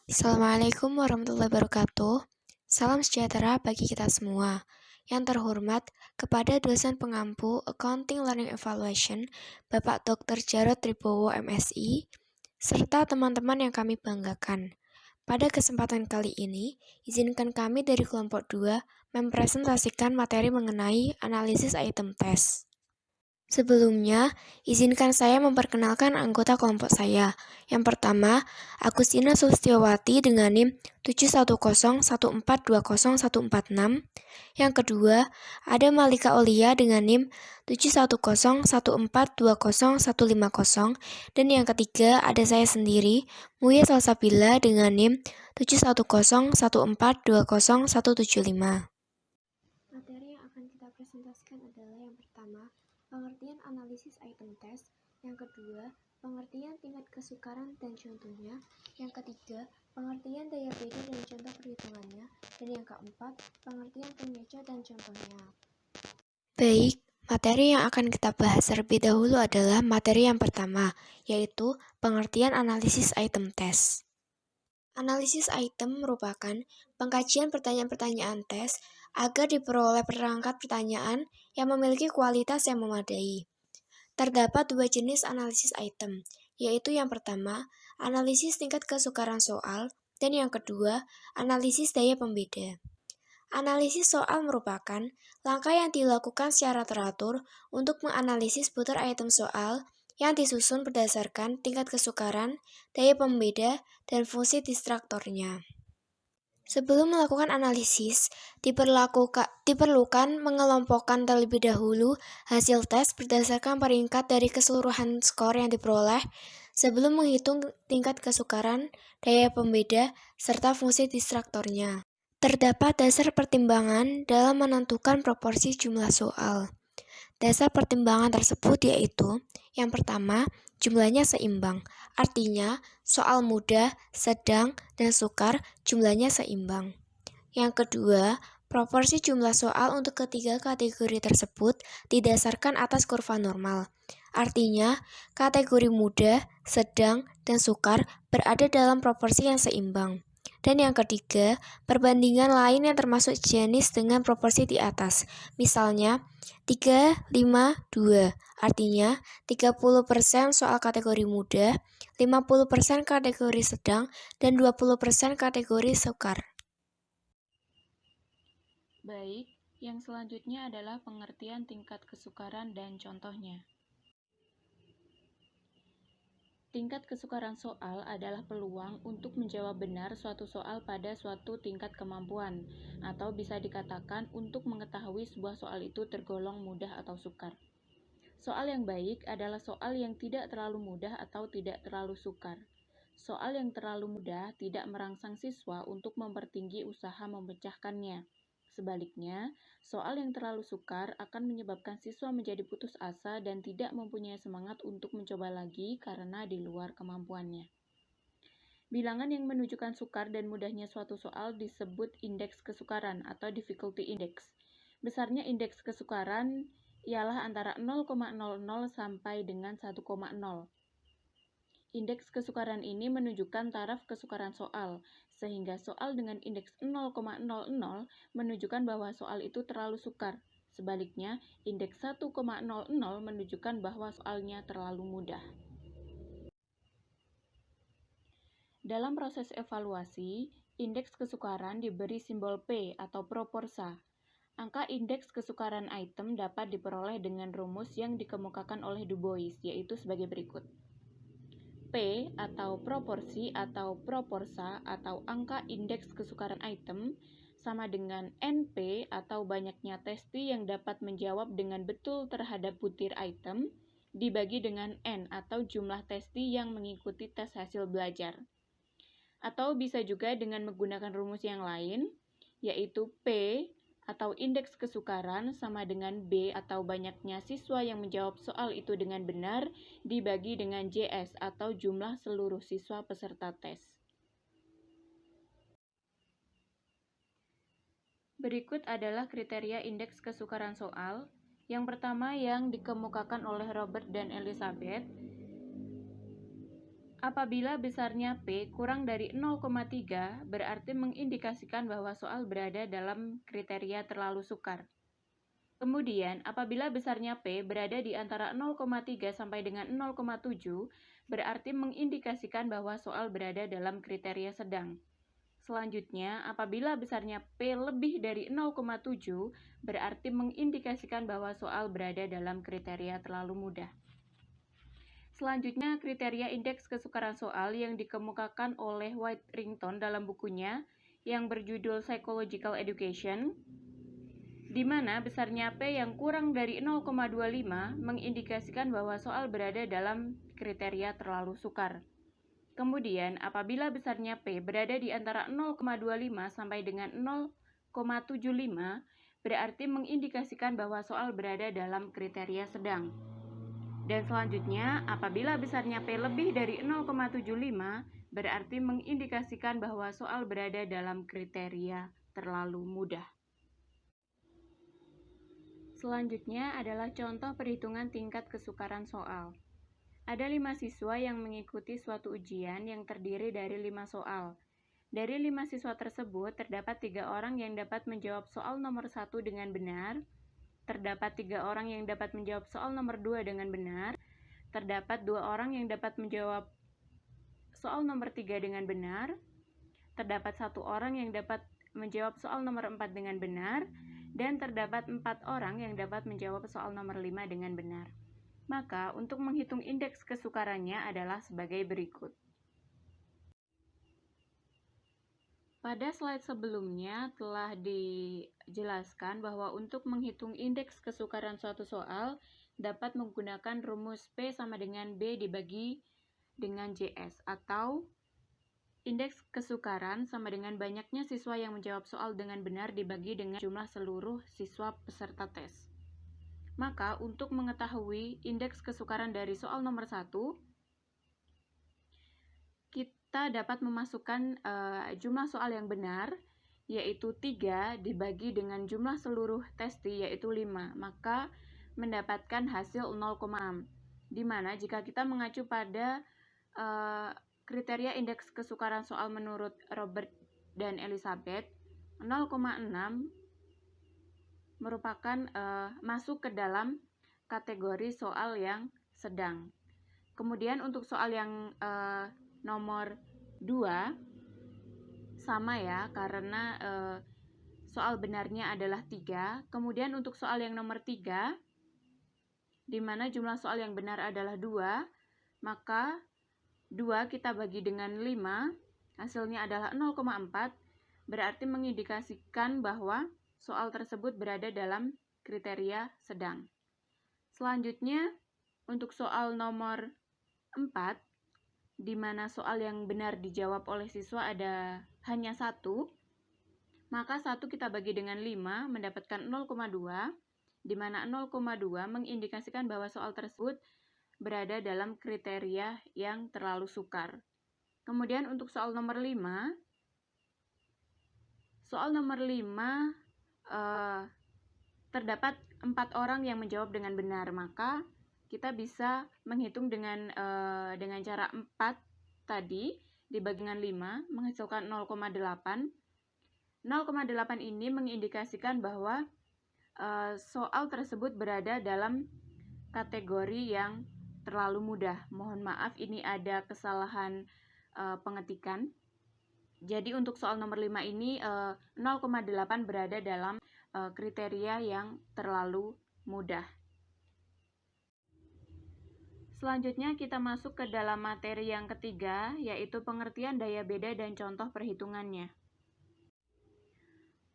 Assalamualaikum warahmatullahi wabarakatuh. Salam sejahtera bagi kita semua. Yang terhormat kepada dosen pengampu Accounting Learning Evaluation, Bapak Dr. Jarod Tribowo MSI, serta teman-teman yang kami banggakan. Pada kesempatan kali ini, izinkan kami dari kelompok 2 mempresentasikan materi mengenai analisis item test. Sebelumnya, izinkan saya memperkenalkan anggota kelompok saya. Yang pertama, Agustina Sulistiawati dengan NIM 71014201446. Yang kedua, ada Malika Olia dengan NIM 71014201150. Dan yang ketiga, ada saya sendiri, Muya Salsabila dengan NIM 71014201175. Materi yang akan kita presentasikan adalah yang pertama, pengertian analisis item test, yang kedua, pengertian tingkat kesukaran dan contohnya, yang ketiga, pengertian daya beda dan contoh perhitungannya, dan yang keempat, pengertian pengecoh dan contohnya. Baik, materi yang akan kita bahas terlebih dahulu adalah materi yang pertama, yaitu pengertian analisis item test. Analisis item merupakan pengkajian pertanyaan-pertanyaan tes agar diperoleh perangkat pertanyaan yang memiliki kualitas yang memadai. Terdapat dua jenis analisis item, yaitu yang pertama, analisis tingkat kesukaran soal, dan yang kedua, analisis daya pembeda. Analisis soal merupakan langkah yang dilakukan secara teratur untuk menganalisis putar item soal yang disusun berdasarkan tingkat kesukaran, daya pembeda, dan fungsi distraktornya. Sebelum melakukan analisis, diperlukan mengelompokkan terlebih dahulu hasil tes berdasarkan peringkat dari keseluruhan skor yang diperoleh sebelum menghitung tingkat kesukaran, daya pembeda, serta fungsi distraktornya. Terdapat dasar pertimbangan dalam menentukan proporsi jumlah soal. Dasar pertimbangan tersebut yaitu, yang pertama, jumlahnya seimbang. Artinya, soal mudah, sedang, dan sukar jumlahnya seimbang. Yang kedua, proporsi jumlah soal untuk ketiga kategori tersebut didasarkan atas kurva normal. Artinya, kategori mudah, sedang, dan sukar berada dalam proporsi yang seimbang. Dan yang ketiga, perbandingan lain yang termasuk jenis dengan proporsi di atas. Misalnya, 3, 5, 2. Artinya, 30% soal kategori mudah, 50% kategori sedang, dan 20% kategori sukar. Baik, yang selanjutnya adalah pengertian tingkat kesukaran dan contohnya. Tingkat kesukaran soal adalah peluang untuk menjawab benar suatu soal pada suatu tingkat kemampuan, atau bisa dikatakan untuk mengetahui sebuah soal itu tergolong mudah atau sukar. Soal yang baik adalah soal yang tidak terlalu mudah atau tidak terlalu sukar. Soal yang terlalu mudah tidak merangsang siswa untuk mempertinggi usaha memecahkannya. Sebaliknya, soal yang terlalu sukar akan menyebabkan siswa menjadi putus asa dan tidak mempunyai semangat untuk mencoba lagi karena di luar kemampuannya. Bilangan yang menunjukkan sukar dan mudahnya suatu soal disebut indeks kesukaran atau difficulty index. Besarnya indeks kesukaran ialah antara 0,00 sampai dengan 1,0. Indeks kesukaran ini menunjukkan taraf kesukaran soal, sehingga soal dengan indeks 0,00 menunjukkan bahwa soal itu terlalu sukar. Sebaliknya, indeks 1,00 menunjukkan bahwa soalnya terlalu mudah. Dalam proses evaluasi, indeks kesukaran diberi simbol P atau proporsa. Angka indeks kesukaran item dapat diperoleh dengan rumus yang dikemukakan oleh Du Bois, yaitu sebagai berikut. P atau proporsi atau proporsa atau angka indeks kesukaran item sama dengan NP atau banyaknya testi yang dapat menjawab dengan betul terhadap butir item dibagi dengan N atau jumlah testi yang mengikuti tes hasil belajar. Atau bisa juga dengan menggunakan rumus yang lain, yaitu P atau indeks kesukaran sama dengan B atau banyaknya siswa yang menjawab soal itu dengan benar dibagi dengan JS atau jumlah seluruh siswa peserta tes. Berikut adalah kriteria indeks kesukaran soal. Yang pertama yang dikemukakan oleh Robert dan Elizabeth Apabila besarnya P kurang dari 0,3, berarti mengindikasikan bahwa soal berada dalam kriteria terlalu sukar. Kemudian, apabila besarnya P berada di antara 0,3 sampai dengan 0,7, berarti mengindikasikan bahwa soal berada dalam kriteria sedang. Selanjutnya, apabila besarnya P lebih dari 0,7, berarti mengindikasikan bahwa soal berada dalam kriteria terlalu mudah. Selanjutnya, kriteria indeks kesukaran soal yang dikemukakan oleh Whiterington dalam bukunya yang berjudul Psychological Education, di mana besarnya P yang kurang dari 0,25 mengindikasikan bahwa soal berada dalam kriteria terlalu sukar. Kemudian, apabila besarnya P berada di antara 0,25 sampai dengan 0,75, berarti mengindikasikan bahwa soal berada dalam kriteria sedang. Dan selanjutnya, apabila besarnya P lebih dari 0,75, berarti mengindikasikan bahwa soal berada dalam kriteria terlalu mudah. Selanjutnya adalah contoh perhitungan tingkat kesukaran soal. Ada 5 siswa yang mengikuti suatu ujian yang terdiri dari 5 soal. Dari 5 siswa tersebut, terdapat 3 orang yang dapat menjawab soal nomor 1 dengan benar, terdapat 3 orang yang dapat menjawab soal nomor 2 dengan benar, terdapat 2 orang yang dapat menjawab soal nomor 3 dengan benar, terdapat 1 orang yang dapat menjawab soal nomor 4 dengan benar, dan terdapat 4 orang yang dapat menjawab soal nomor 5 dengan benar. Maka, untuk menghitung indeks kesukarannya adalah sebagai berikut. Pada slide sebelumnya telah dijelaskan bahwa untuk menghitung indeks kesukaran suatu soal dapat menggunakan rumus P sama dengan B dibagi dengan JS, atau indeks kesukaran sama dengan banyaknya siswa yang menjawab soal dengan benar dibagi dengan jumlah seluruh siswa peserta tes. Maka, untuk mengetahui indeks kesukaran dari soal nomor 1, kita dapat memasukkan jumlah soal yang benar, yaitu 3 dibagi dengan jumlah seluruh testi, yaitu 5. Maka, mendapatkan hasil 0,6. Dimana jika kita mengacu pada kriteria indeks kesukaran soal menurut Robert dan Elizabeth, 0,6 merupakan masuk ke dalam kategori soal yang sedang. Kemudian untuk soal yang nomor 2 sama ya, karena soal benarnya adalah 3. Kemudian untuk soal yang nomor 3, di mana jumlah soal yang benar adalah 2, maka 2 kita bagi dengan 5, hasilnya adalah 0,4, berarti mengindikasikan bahwa soal tersebut berada dalam kriteria sedang. Selanjutnya, untuk soal nomor 4, di mana soal yang benar dijawab oleh siswa ada hanya 1, maka 1 kita bagi dengan 5, mendapatkan 0,2, di mana 0,2 mengindikasikan bahwa soal tersebut berada dalam kriteria yang terlalu sukar. Kemudian untuk soal nomor 5, terdapat 4 orang yang menjawab dengan benar, maka kita bisa menghitung dengan cara 4 tadi dibagi dengan 5 menghasilkan 0,8. 0,8 ini mengindikasikan bahwa soal tersebut berada dalam kategori yang terlalu mudah. Mohon maaf, ini ada kesalahan pengetikan. Jadi untuk soal nomor 5 ini 0,8 berada dalam kriteria yang terlalu mudah. Selanjutnya kita masuk ke dalam materi yang ketiga, yaitu pengertian daya beda dan contoh perhitungannya.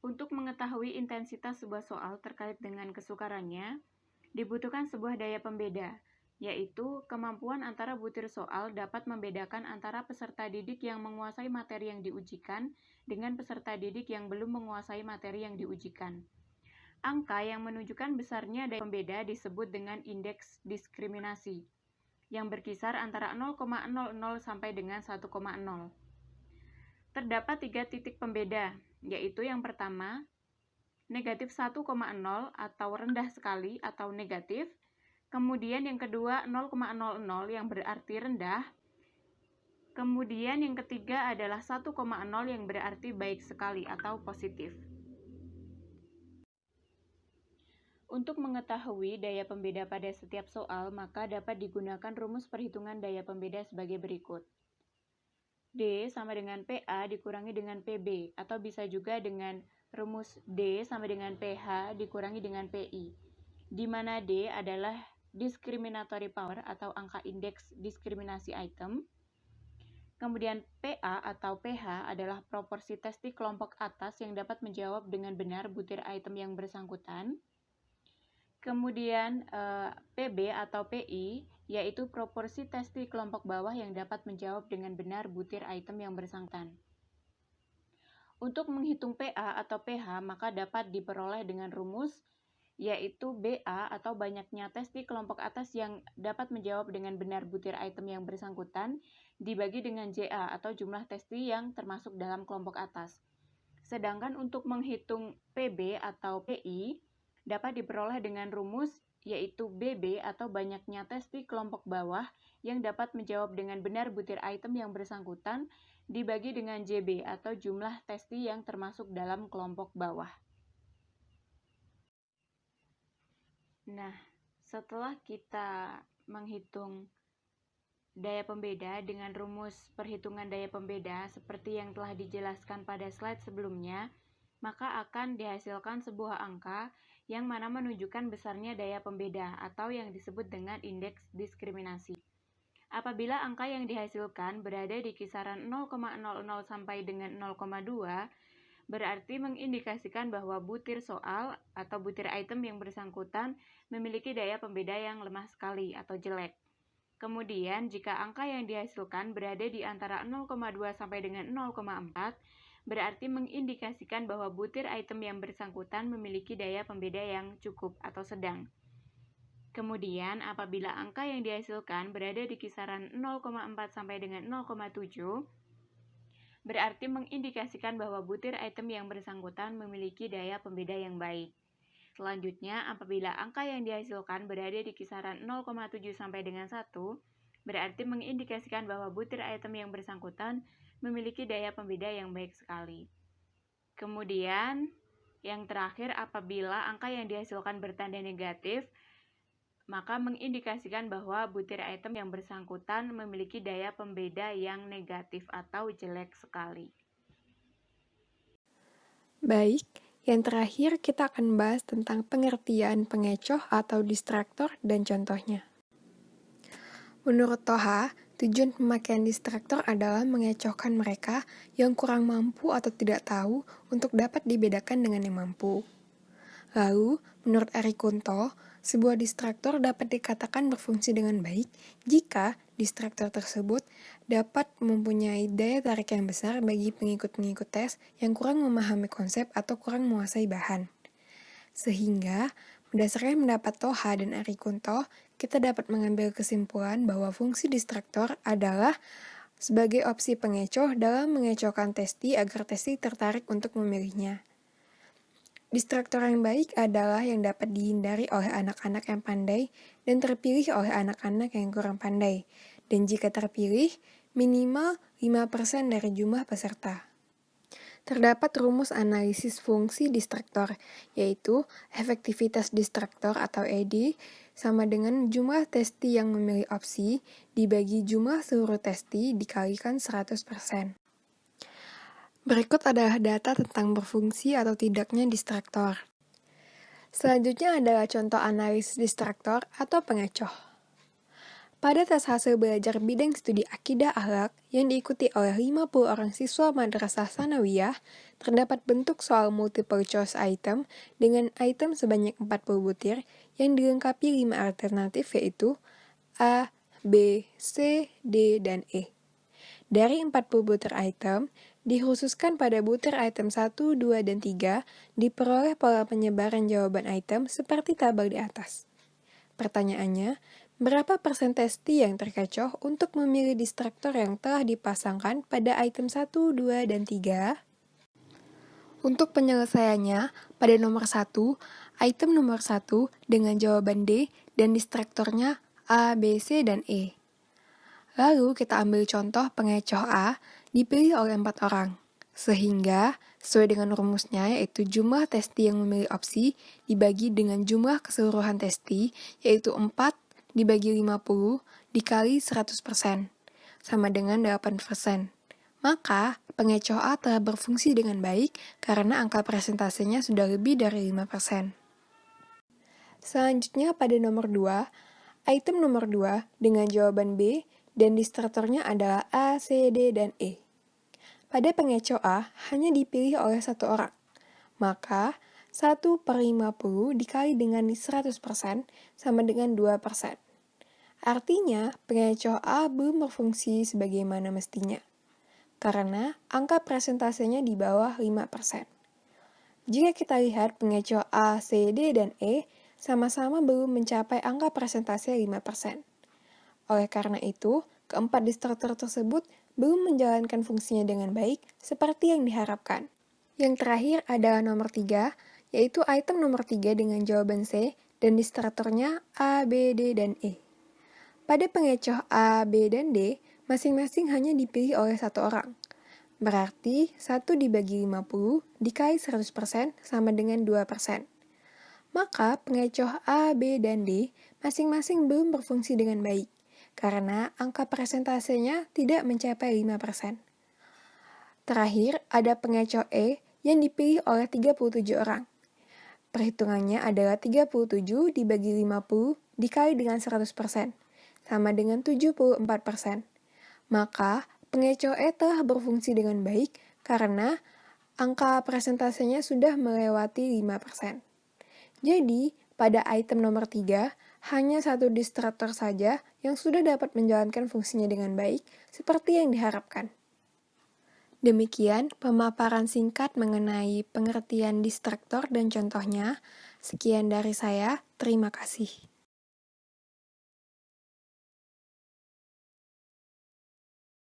Untuk mengetahui intensitas sebuah soal terkait dengan kesukarannya, dibutuhkan sebuah daya pembeda, yaitu kemampuan antara butir soal dapat membedakan antara peserta didik yang menguasai materi yang diujikan dengan peserta didik yang belum menguasai materi yang diujikan. Angka yang menunjukkan besarnya daya pembeda disebut dengan indeks diskriminasi, yang berkisar antara 0,00 sampai dengan 1,0. Terdapat 3 titik pembeda, yaitu yang pertama, negatif 1,0 atau rendah sekali atau negatif. Kemudian yang kedua 0,00 yang berarti rendah. Kemudian yang ketiga adalah 1,0 yang berarti baik sekali atau positif. Untuk mengetahui daya pembeda pada setiap soal, maka dapat digunakan rumus perhitungan daya pembeda sebagai berikut. D sama dengan PA dikurangi dengan PB, atau bisa juga dengan rumus D sama dengan PH dikurangi dengan PI, di mana D adalah discriminatory power atau angka indeks diskriminasi item. Kemudian PA atau PH adalah proporsi testi kelompok atas yang dapat menjawab dengan benar butir item yang bersangkutan. Kemudian PB atau PI yaitu proporsi testi kelompok bawah yang dapat menjawab dengan benar butir item yang bersangkutan. Untuk menghitung PA atau PH maka dapat diperoleh dengan rumus yaitu BA atau banyaknya testi kelompok atas yang dapat menjawab dengan benar butir item yang bersangkutan dibagi dengan JA atau jumlah testi yang termasuk dalam kelompok atas. Sedangkan untuk menghitung PB atau PI dapat diperoleh dengan rumus yaitu BB atau banyaknya testi kelompok bawah yang dapat menjawab dengan benar butir item yang bersangkutan dibagi dengan JB atau jumlah testi yang termasuk dalam kelompok bawah. Nah, setelah kita menghitung daya pembeda dengan rumus perhitungan daya pembeda seperti yang telah dijelaskan pada slide sebelumnya, maka akan dihasilkan sebuah angka yang mana menunjukkan besarnya daya pembeda atau yang disebut dengan indeks diskriminasi. Apabila angka yang dihasilkan berada di kisaran 0,00 sampai dengan 0,2, berarti mengindikasikan bahwa butir soal atau butir item yang bersangkutan memiliki daya pembeda yang lemah sekali atau jelek. Kemudian, jika angka yang dihasilkan berada di antara 0,2 sampai dengan 0,4, berarti mengindikasikan bahwa butir item yang bersangkutan memiliki daya pembeda yang cukup atau sedang. Kemudian, apabila angka yang dihasilkan berada di kisaran 0,4 sampai dengan 0,7, berarti mengindikasikan bahwa butir item yang bersangkutan memiliki daya pembeda yang baik. Selanjutnya, apabila angka yang dihasilkan berada di kisaran 0,7 sampai dengan 1, berarti mengindikasikan bahwa butir item yang bersangkutan memiliki daya pembeda yang baik sekali. Kemudian, yang terakhir, apabila angka yang dihasilkan bertanda negatif, maka mengindikasikan bahwa butir item yang bersangkutan memiliki daya pembeda yang negatif atau jelek sekali. Baik, yang terakhir kita akan bahas tentang pengertian pengecoh atau distraktor dan contohnya. Menurut Toha, tujuan pemakaian distraktor adalah mengecohkan mereka yang kurang mampu atau tidak tahu untuk dapat dibedakan dengan yang mampu. Lalu, menurut Arikunto, sebuah distraktor dapat dikatakan berfungsi dengan baik jika distraktor tersebut dapat mempunyai daya tarik yang besar bagi pengikut-pengikut tes yang kurang memahami konsep atau kurang menguasai bahan. Sehingga, berdasarkan pendapat Toha dan Arikunto, kita dapat mengambil kesimpulan bahwa fungsi distraktor adalah sebagai opsi pengecoh dalam mengecohkan testi agar testi tertarik untuk memilihnya. Distraktor yang baik adalah yang dapat dihindari oleh anak-anak yang pandai dan terpilih oleh anak-anak yang kurang pandai, dan jika terpilih, minimal 5% dari jumlah peserta. Terdapat rumus analisis fungsi distraktor, yaitu efektivitas distraktor atau ED sama dengan jumlah testi yang memilih opsi dibagi jumlah seluruh testi dikalikan 100%. Berikut adalah data tentang berfungsi atau tidaknya distraktor. Selanjutnya adalah contoh analisis distraktor atau pengecoh. Pada tes hasil belajar bidang studi akidah akhlak yang diikuti oleh 50 orang siswa Madrasah Sanawiyah, terdapat bentuk soal multiple choice item dengan item sebanyak 40 butir yang dilengkapi 5 alternatif yaitu A, B, C, D, dan E. Dari 40 butir item, dikhususkan pada butir item 1, 2, dan 3, diperoleh pola penyebaran jawaban item seperti tabel di atas. Pertanyaannya, berapa persen testi yang terkecoh untuk memilih distraktor yang telah dipasangkan pada item 1, 2, dan 3? Untuk penyelesaiannya, pada nomor 1, item nomor 1 dengan jawaban D dan distraktornya A, B, C, dan E. Lalu kita ambil contoh pengecoh A dipilih oleh 4 orang. Sehingga sesuai dengan rumusnya yaitu jumlah testi yang memilih opsi dibagi dengan jumlah keseluruhan testi yaitu 4 dibagi 50 dikali 100% sama dengan 8%. Maka pengecoh A telah berfungsi dengan baik karena angka presentasenya sudah lebih dari 5%. Selanjutnya pada nomor 2, item nomor 2 dengan jawaban B dan distractornya adalah A, C, D, dan E. Pada pengecoh A hanya dipilih oleh satu orang, maka 1/50 dikali dengan 100% sama dengan 2%. Artinya, pengecoh A belum berfungsi sebagaimana mestinya, karena angka presentasenya di bawah 5%. Jika kita lihat pengecoh A, C, D, dan E sama-sama belum mencapai angka presentasi 5%. Oleh karena itu, keempat distractor tersebut belum menjalankan fungsinya dengan baik seperti yang diharapkan. Yang terakhir adalah nomor 3, yaitu item nomor 3 dengan jawaban C dan distractornya A, B, D, dan E. Pada pengecoh A, B, dan D, masing-masing hanya dipilih oleh satu orang. Berarti 1 dibagi 50 dikali 100% sama dengan 2%. Maka pengecoh A, B, dan D masing-masing belum berfungsi dengan baik, karena angka presentasenya tidak mencapai 5%. Terakhir, ada pengecoh E yang dipilih oleh 37 orang. Perhitungannya adalah 37 dibagi 50 dikali dengan 100%, sama dengan 74%. Maka, pengecoh E telah berfungsi dengan baik karena angka presentasenya sudah melewati 5%. Jadi, pada item nomor 3, hanya satu distractor saja yang sudah dapat menjalankan fungsinya dengan baik seperti yang diharapkan. Demikian pemaparan singkat mengenai pengertian distractor dan contohnya. Sekian dari saya, terima kasih.